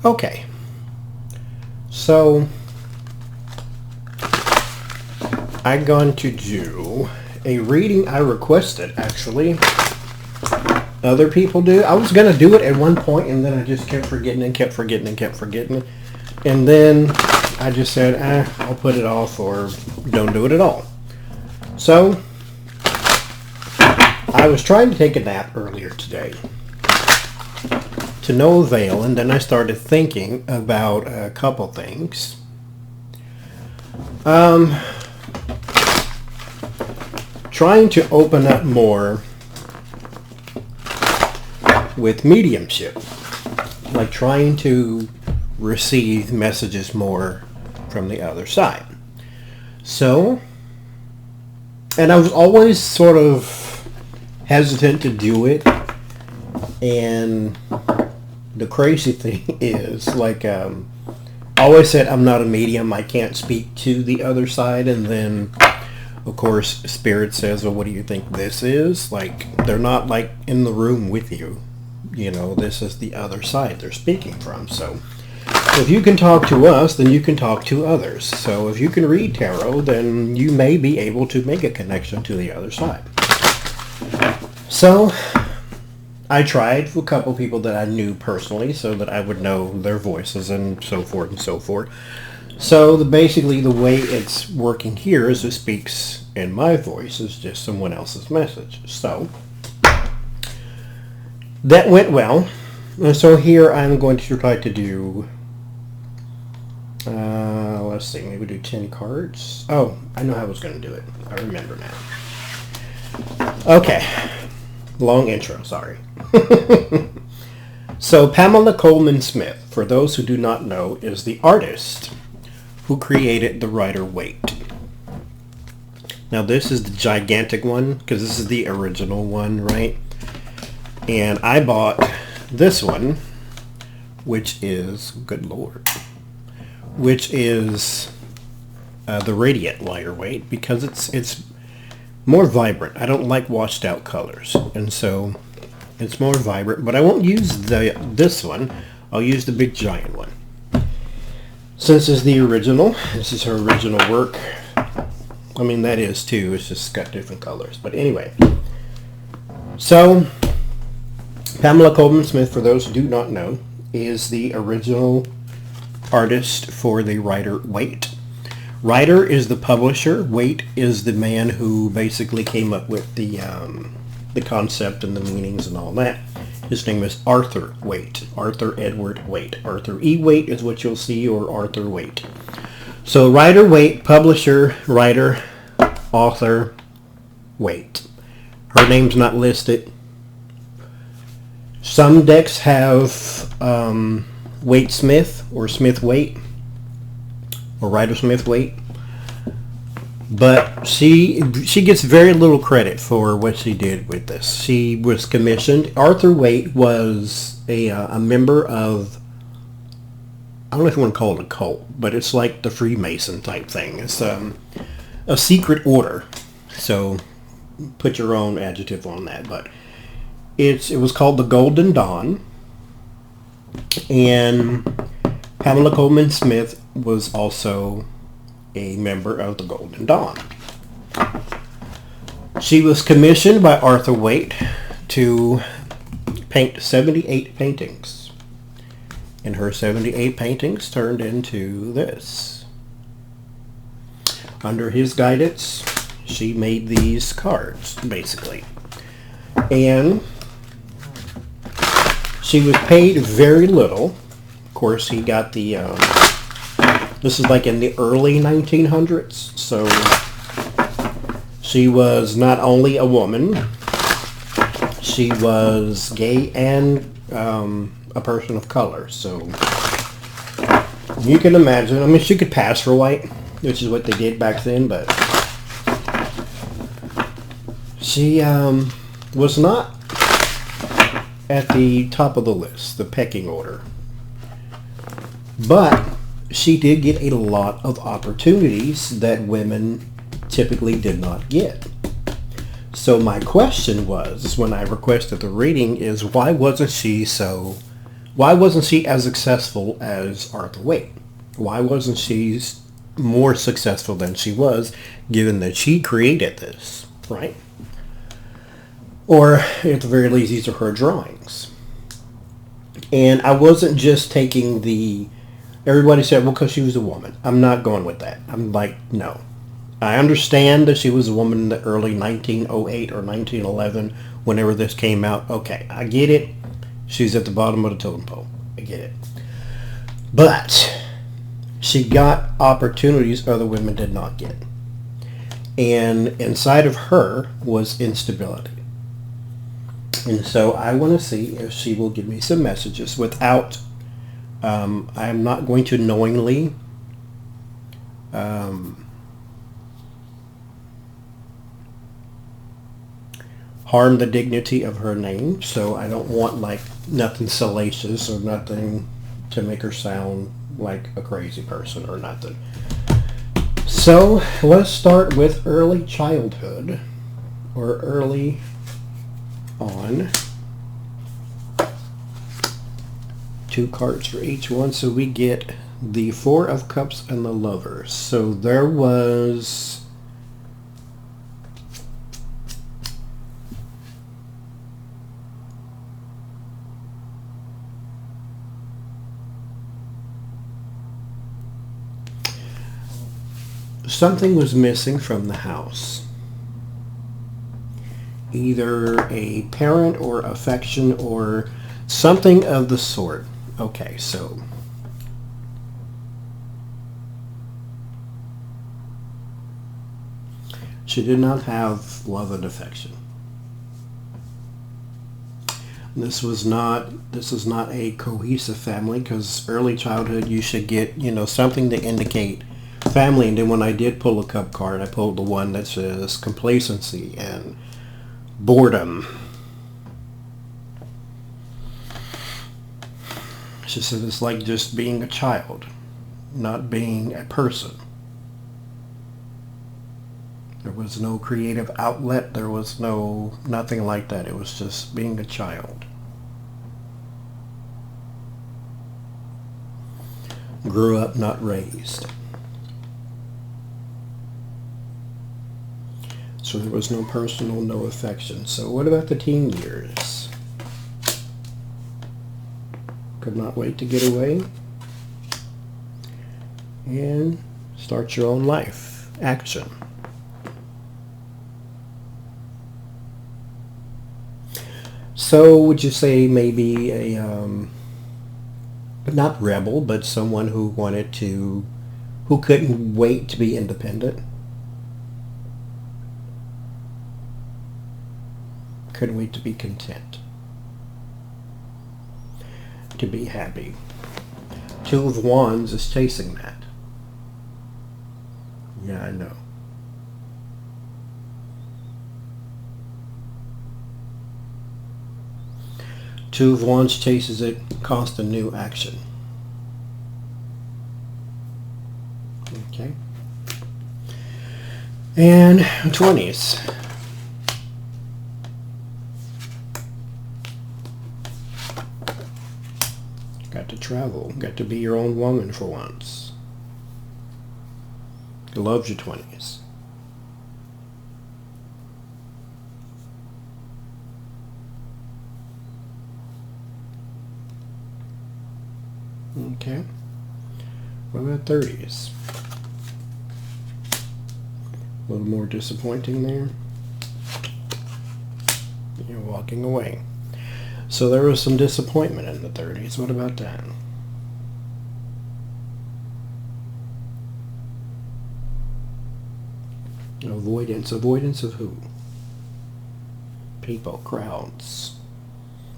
Okay, so I'm going to do a reading I requested, actually. Other people do. I was going to do it at one point, and then I just kept forgetting and kept forgetting and kept forgetting. And then I just said, I'll put it off or don't do it at all. So I was trying to take a nap earlier today, to no avail, and then I started thinking about a couple things. Trying to open up more with mediumship, like trying to receive messages more from the other side. So, and I was always sort of hesitant to do it, and the crazy thing is, like, I always said I'm not a medium, I can't speak to the other side, and then of course Spirit says, well, what do you think this is? Like, they're not like in the room with you. You know, this is the other side they're speaking from. So if you can talk to us, then you can talk to others. So if you can read tarot, then you may be able to make a connection to the other side. So I tried for a couple people that I knew personally so that I would know their voices and so forth and so forth. So basically the way it's working here is it speaks in my voice. It's just someone else's message. So that went well. So here I'm going to try to do, let's see, maybe do 10 cards. Oh, I know how I was going to do it. I remember now. Okay. Long intro, sorry. So Pamela Coleman Smith, for those who do not know, is the artist who created the Rider-Waite. Now this is the gigantic one, because this is the original one, right? And I bought this one, which is, good lord, which is the Radiant Rider-Waite, because it's more vibrant. I don't like washed out colors, and so it's more vibrant. But I won't use this one. I'll use the big giant one. Since it's the original, this is her original work. I mean, that is too. It's just got different colors. But anyway, so Pamela Coleman Smith, for those who do not know, is the original artist for the Rider-Waite. Rider is the publisher. Waite is the man who basically came up with the concept and the meanings and all that. His name is Arthur Waite. Arthur Edward Waite. Arthur E. Waite is what you'll see, or Arthur Waite. So Rider-Waite, publisher, writer, author, Waite. Her name's not listed. Some decks have Waite Smith or Smith Waite or Rider Smith Waite, but she gets very little credit for what she did with this. She was commissioned. Arthur Waite was a member of, I don't know if you want to call it a cult, but it's like the Freemason type thing. It's a secret order. So put your own adjective on that, but it was called the Golden Dawn, and Pamela Coleman Smith was also a member of the Golden Dawn. She was commissioned by Arthur Waite to paint 78 paintings, and her 78 paintings turned into this. Under his guidance, she made these cards, basically. And she was paid very little. Of course, he got the, this is like in the early 1900s, so she was not only a woman, she was gay and a person of color, so you can imagine. I mean, she could pass for white, which is what they did back then, but she was not at the top of the list, the pecking order. But she did get a lot of opportunities that women typically did not get. So my question was, when I requested the reading, is why wasn't she so Why wasn't she as successful as Arthur Waite? Why wasn't she more successful than she was, given that she created this, right? Or at the very least, these are her drawings. And I wasn't just taking the, everybody said, well, because she was a woman. I'm not going with that. I'm like, no. I understand that she was a woman in the early 1908 or 1911, whenever this came out. Okay, I get it. She's at the bottom of the totem pole. I get it. But she got opportunities other women did not get. And inside of her was instability. And so I want to see if she will give me some messages without, I'm not going to knowingly harm the dignity of her name. So I don't want like nothing salacious or nothing to make her sound like a crazy person or nothing. So let's start with early childhood or early on. 2 cards for each one, so we get the Four of Cups and the Lovers. So there was something was missing from the house. Either a parent or affection or something of the sort. Okay, so she did not have love and affection. This is not a cohesive family, because early childhood you should get, something to indicate family. And then when I did pull a cup card, I pulled the one that says complacency and boredom. She said it's like just being a child, not being a person. There was no creative outlet. There was nothing like that. It was just being a child. Grew up, not raised. So there was no personal, no affection. So what about the teen years? Could not wait to get away. And start your own life. Action. So would you say maybe a, not rebel, but someone who who couldn't wait to be independent? Couldn't wait to be content. To be happy. 2 of Wands is chasing that. Yeah, I know. Two of Wands chases it, cost a new action. Okay. And 20s. Got to travel. Got to be your own woman for once. Loves your 20s. Okay. What about 30s? A little more disappointing there. You're walking away. So there was some disappointment in the 30s. What about that? Avoidance. Avoidance of who? People, crowds.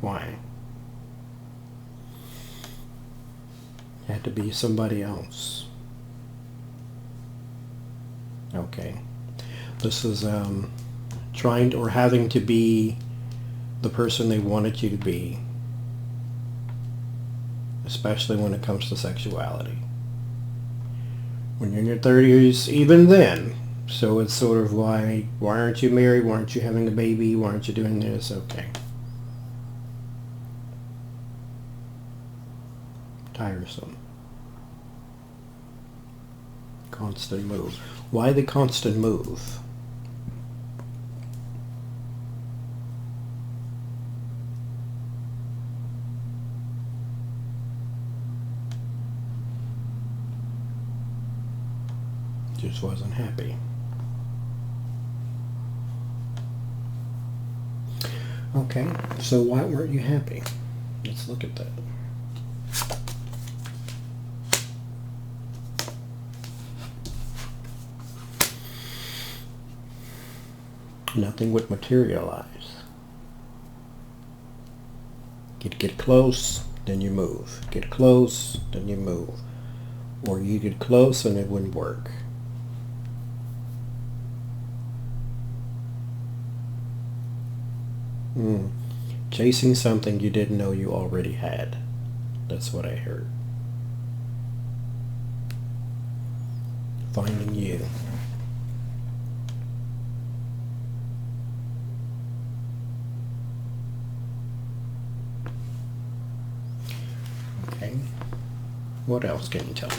Why? Had to be somebody else. Okay. This is trying or having to be the person they wanted you to be, especially when it comes to sexuality. When you're in your 30s, even then. So it's sort of why aren't you married? Why aren't you having a baby? Why aren't you doing this? Okay. Tiresome. Constant move. Why the constant move? Just wasn't happy. Okay, so why weren't you happy? Let's look at that. Nothing would materialize. Get close, then you move. Get close, then you move. Or you get close and it wouldn't work. Chasing something you didn't know you already had. That's what I heard. Finding you. Okay. What else can you tell me?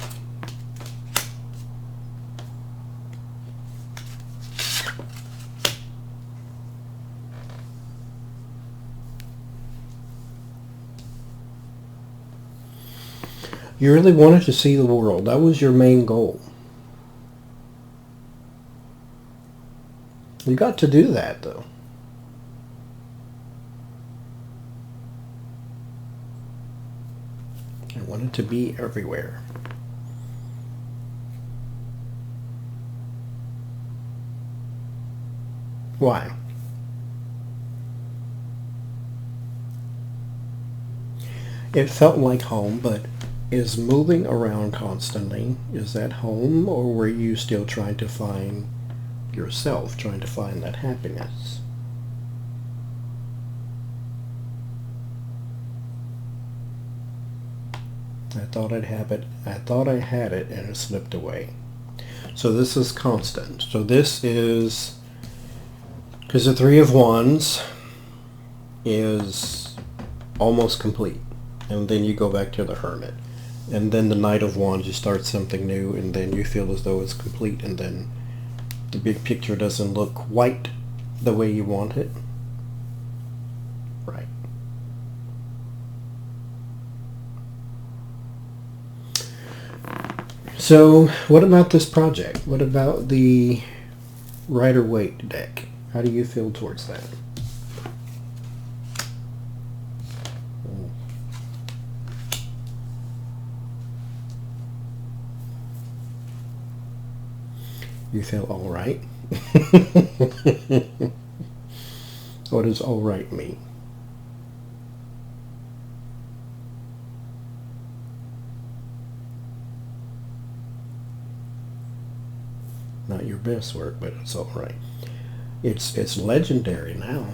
You really wanted to see the world. That was your main goal. You got to do that, though. I wanted to be everywhere. Why? It felt like home, but is moving around constantly, is that home, or were you still trying to find yourself, trying to find that happiness? I thought I'd have it. I thought I had it, and it slipped away. So this is constant. So this is, because the Three of Wands is almost complete, and then you go back to the Hermit. And then the Knight of Wands, you start something new, and then you feel as though it's complete, and then the big picture doesn't look quite the way you want it. Right. So, what about this project? What about the Rider-Waite deck? How do you feel towards that? You feel all right? What does all right mean? Not your best work, but it's all right. It's legendary now.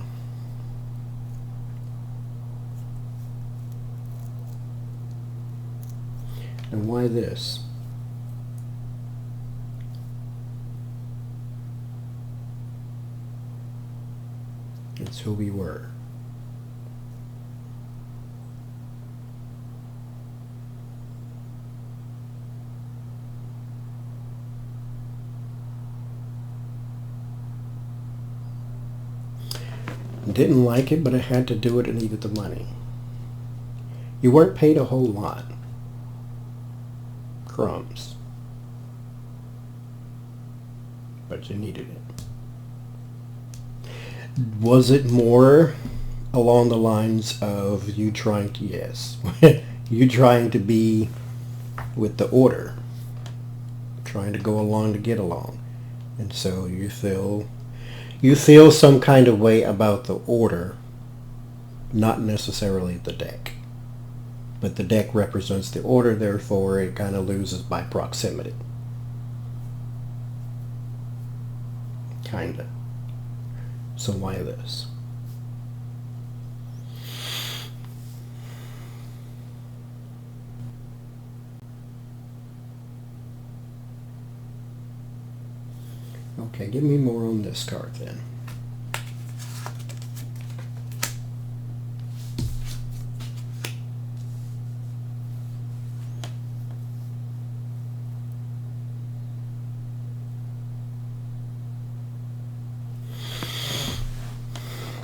And why this? It's who we were. Didn't like it, but I had to do it and needed the money. You weren't paid a whole lot. Crumbs. But you needed it. Was it more along the lines of you trying to, yes, you trying to be with the order, trying to go along to get along, and so you feel some kind of way about the order, not necessarily the deck, but the deck represents the order, therefore it kind of loses by proximity, kinda. So why this? Okay, give me more on this card then.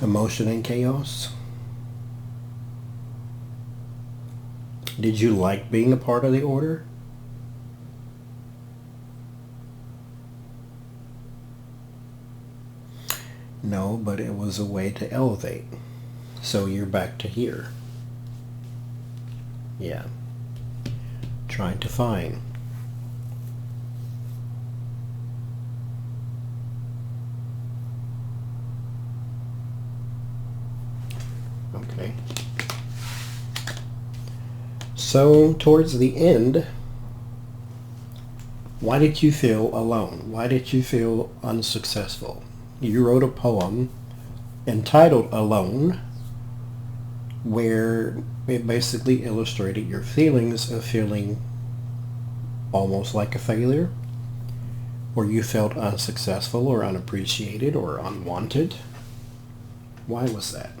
Emotion and chaos. Did you like being a part of the order? No, but it was a way to elevate. So you're back to here. Yeah. Trying to find. Okay. So towards the end, why did you feel alone? Why did you feel unsuccessful? You wrote a poem entitled Alone, where it basically illustrated your feelings of feeling almost like a failure, or you felt unsuccessful or unappreciated or unwanted. Why was that?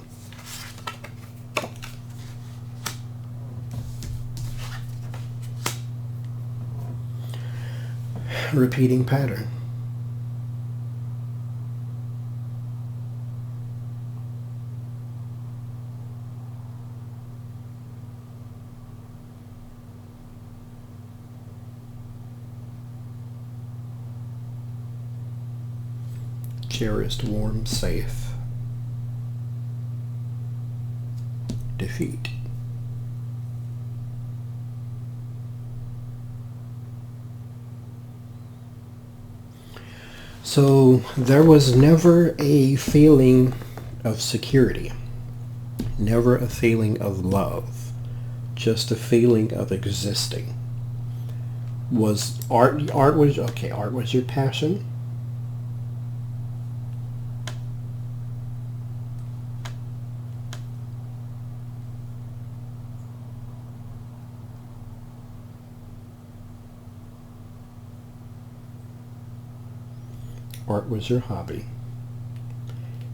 Repeating pattern. Cherished, warm, safe. Defeat. So there was never a feeling of security, never a feeling of love, just a feeling of existing. Was art was okay, art was your passion? Art was your hobby.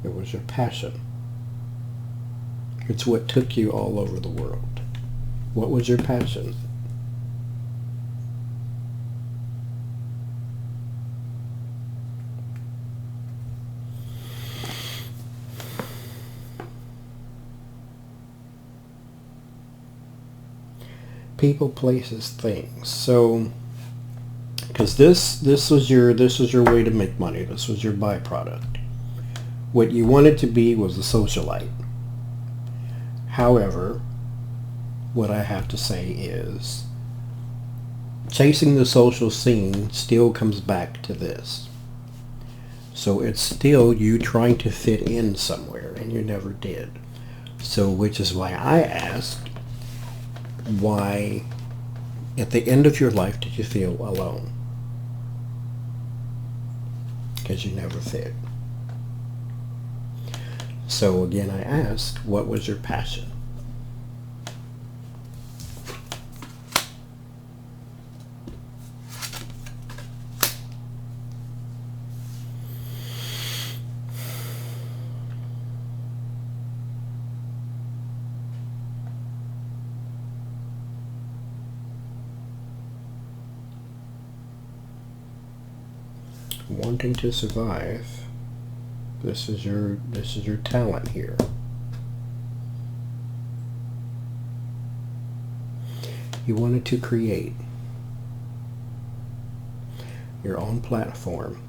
It was your passion. It's what took you all over the world. What was your passion? People, places, things. So because this was your way to make money. This was your byproduct. What you wanted to be was a socialite. However, what I have to say is chasing the social scene still comes back to this. So it's still you trying to fit in somewhere, and you never did. So which is why I asked, why at the end of your life did you feel alone? Because you never fit. So again, I asked, what was your passion? Wanting to survive. This is your talent here. You wanted to create your own platform.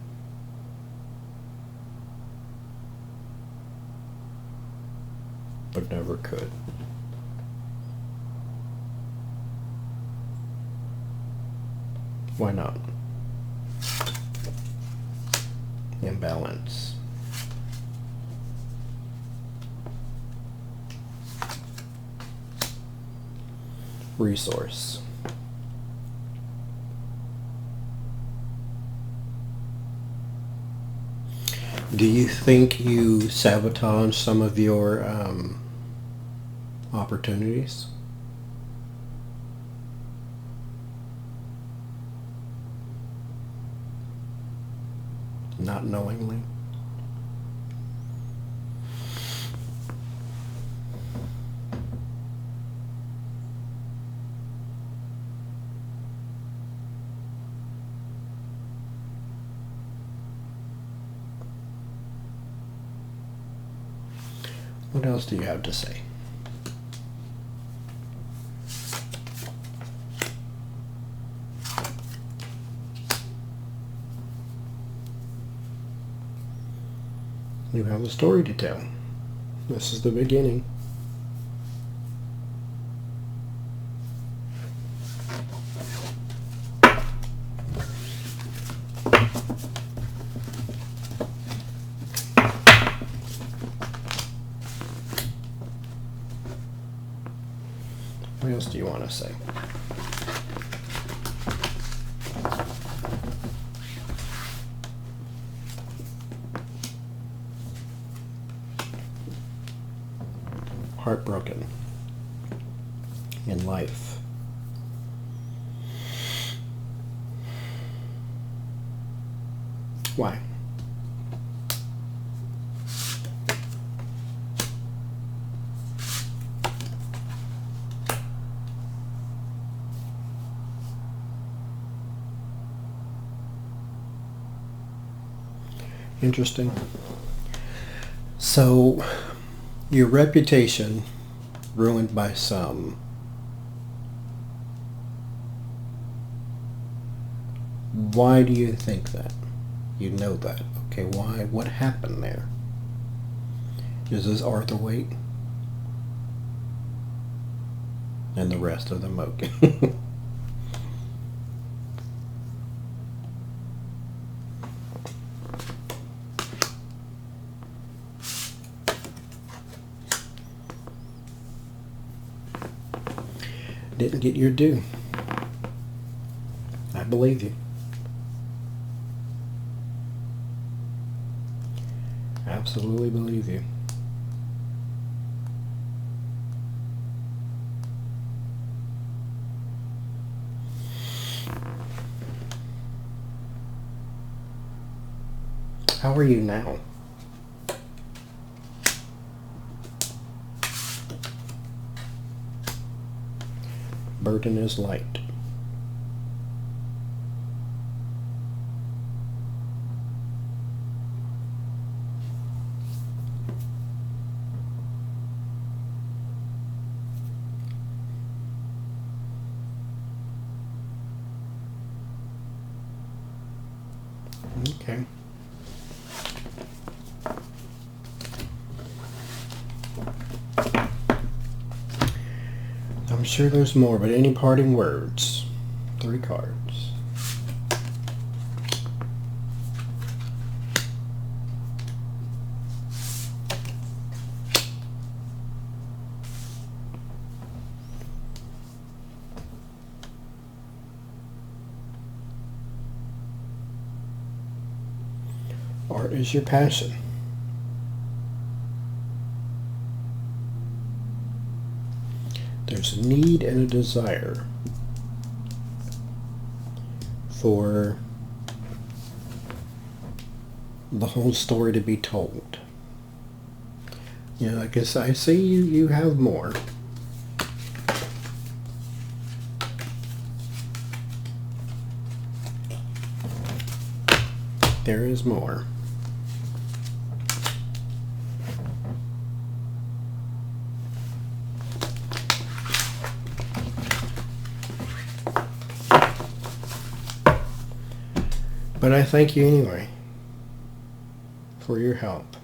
But never could. Why not? Imbalance. Resource. Do you think you sabotage some of your opportunities? Not knowingly? What else do you have to say? You have a story to tell. This is the beginning. What else do you want to say? Heartbroken in life. Why? Interesting. So, your reputation ruined by some. Why do you think that? You know that. Okay, why? What happened there? Is this Arthur Waite? And the rest of them, okay. Didn't get your due. I believe you. Absolutely believe you. How are you now? Burden is light. Okay. I'm sure there's more, but any parting words? 3 cards. Art is your passion. There's a need and a desire for the whole story to be told. You know, I guess I see you have more. There is more. But I thank you anyway for your help.